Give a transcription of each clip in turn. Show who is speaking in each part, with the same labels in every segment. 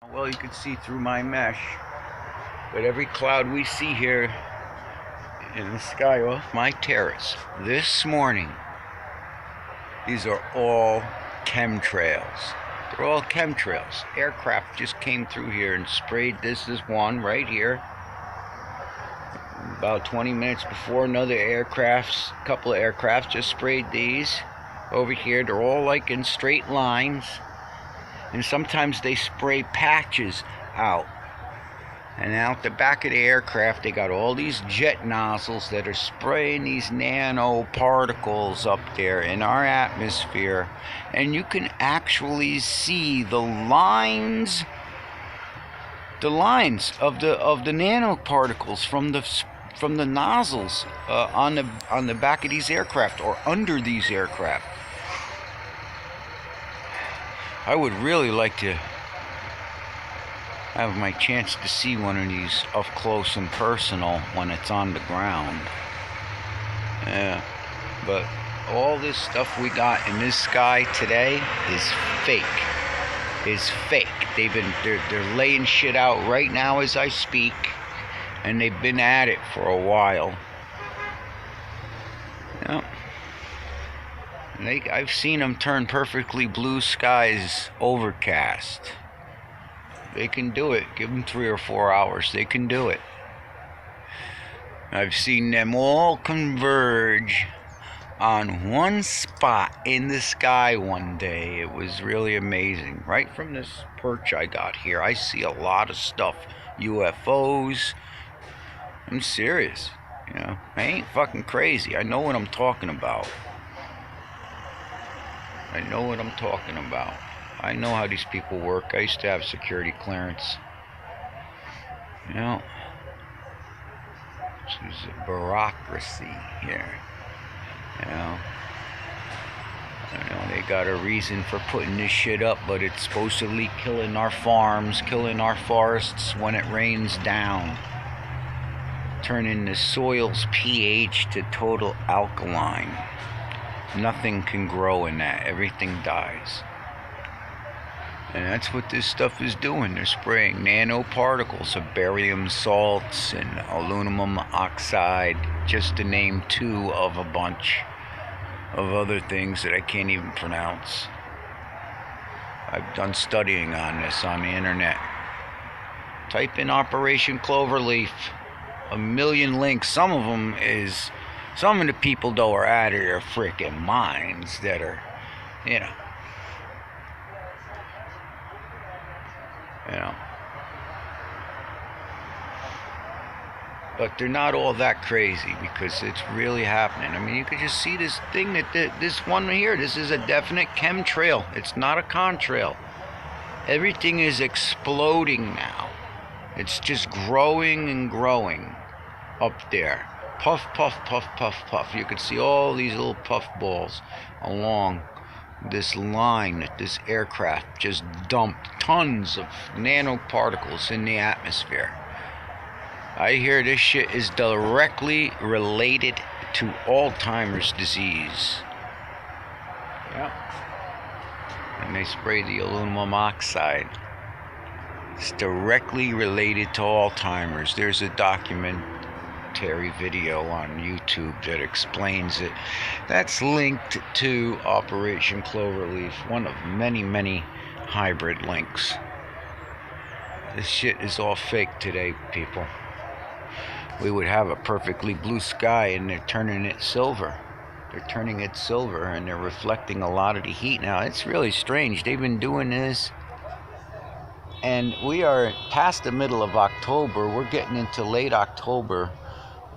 Speaker 1: Well, you can see through my mesh, but every cloud we see here in the sky off my terrace this morning, these are all chemtrails. They're all chemtrails. Aircraft just came through here and sprayed. This is one right here. About 20 minutes before, another couple of aircrafts just sprayed these over here. They're all like in straight lines, and sometimes they spray patches out. And out the back of the aircraft, they got all these jet nozzles that are spraying these nanoparticles up there in our atmosphere. And you can actually see the lines of the nanoparticles from the nozzles on the back of these aircraft or under these aircraft. I would really like to have my chance to see one of these up close and personal when it's on the ground. Yeah, but all this stuff we got in this sky today is fake. They're laying shit out right now as I speak, and they've been at it for a while. Yeah. I've seen them turn perfectly blue skies overcast. They can do it. Give them 3 or 4 hours. They can do it. I've seen them all converge on one spot in the sky one day. It was really amazing. Right from this perch I got here, I see a lot of stuff. UFOs. I'm serious. You know, I ain't fucking crazy. I know what I'm talking about. I know what I'm talking about. I know how these people work. I used to have security clearance. You know, this is a bureaucracy here. You know, they got a reason for putting this shit up, but it's supposedly killing our farms, killing our forests when it rains down, turning the soil's pH to total alkaline. Nothing can grow in that. Everything dies. And that's what this stuff is doing. They're spraying nanoparticles of barium salts and aluminum oxide, just to name 2 of a bunch of other things that I can't even pronounce. I've done studying on this on the internet. Type in Operation Cloverleaf. 1,000,000 links. Some of the people though are out of their freaking minds that are, you know. But they're not all that crazy because it's really happening. I mean, you could just see this thing this one here. This is a definite chemtrail. It's not a contrail. Everything is exploding now. It's just growing and growing up there. Puff, puff, puff, puff, puff. You can see all these little puff balls along this line that this aircraft just dumped tons of nanoparticles in the atmosphere. I hear this shit is directly related to Alzheimer's disease. Yep. And they spray the aluminum oxide. It's directly related to Alzheimer's. There's a documentary video on YouTube that explains it. That's linked to Operation Cloverleaf, one of many, many hybrid links. This shit is all fake today, people. We would have a perfectly blue sky and they're turning it silver. They're turning it silver and they're reflecting a lot of the heat now. It's really strange. They've been doing this, and we are past the middle of October. We're getting into late October.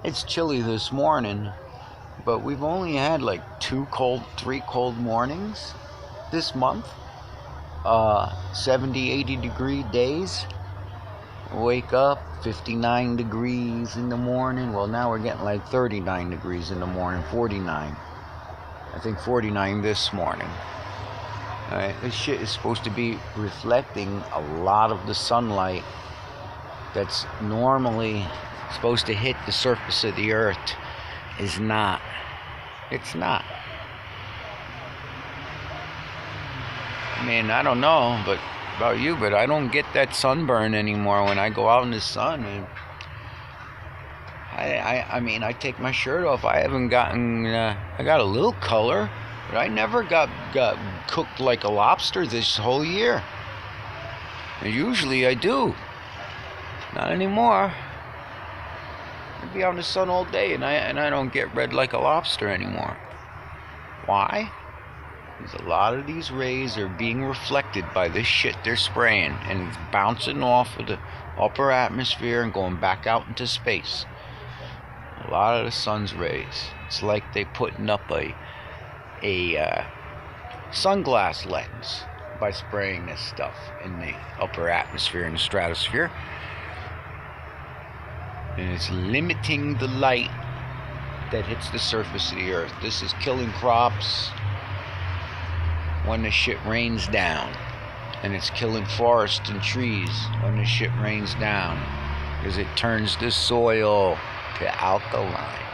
Speaker 1: It's chilly this morning, but we've only had like 3 cold mornings this month. 70, 80 degree days. Wake up, 59 degrees in the morning. Well, now we're getting like 39 degrees in the morning, 49. I think 49 this morning. Alright, this shit is supposed to be reflecting a lot of the sunlight that's normally supposed to hit the surface of the earth. Is not. It's not. I mean, I don't know, but about you, but I don't get that sunburn anymore when I go out in the sun. And I mean, I take my shirt off. I haven't gotten. I got a little color, but I never got cooked like a lobster this whole year. And usually I do. Not anymore. I be out in the sun all day, and I don't get red like a lobster anymore. Why? Because a lot of these rays are being reflected by this shit they're spraying, and it's bouncing off of the upper atmosphere and going back out into space. A lot of the sun's rays. It's like they putting up a sunglass lens by spraying this stuff in the upper atmosphere and the stratosphere. And it's limiting the light that hits the surface of the earth. This is killing crops when the shit rains down. And it's killing forests and trees when the shit rains down. Because it turns the soil to alkaline.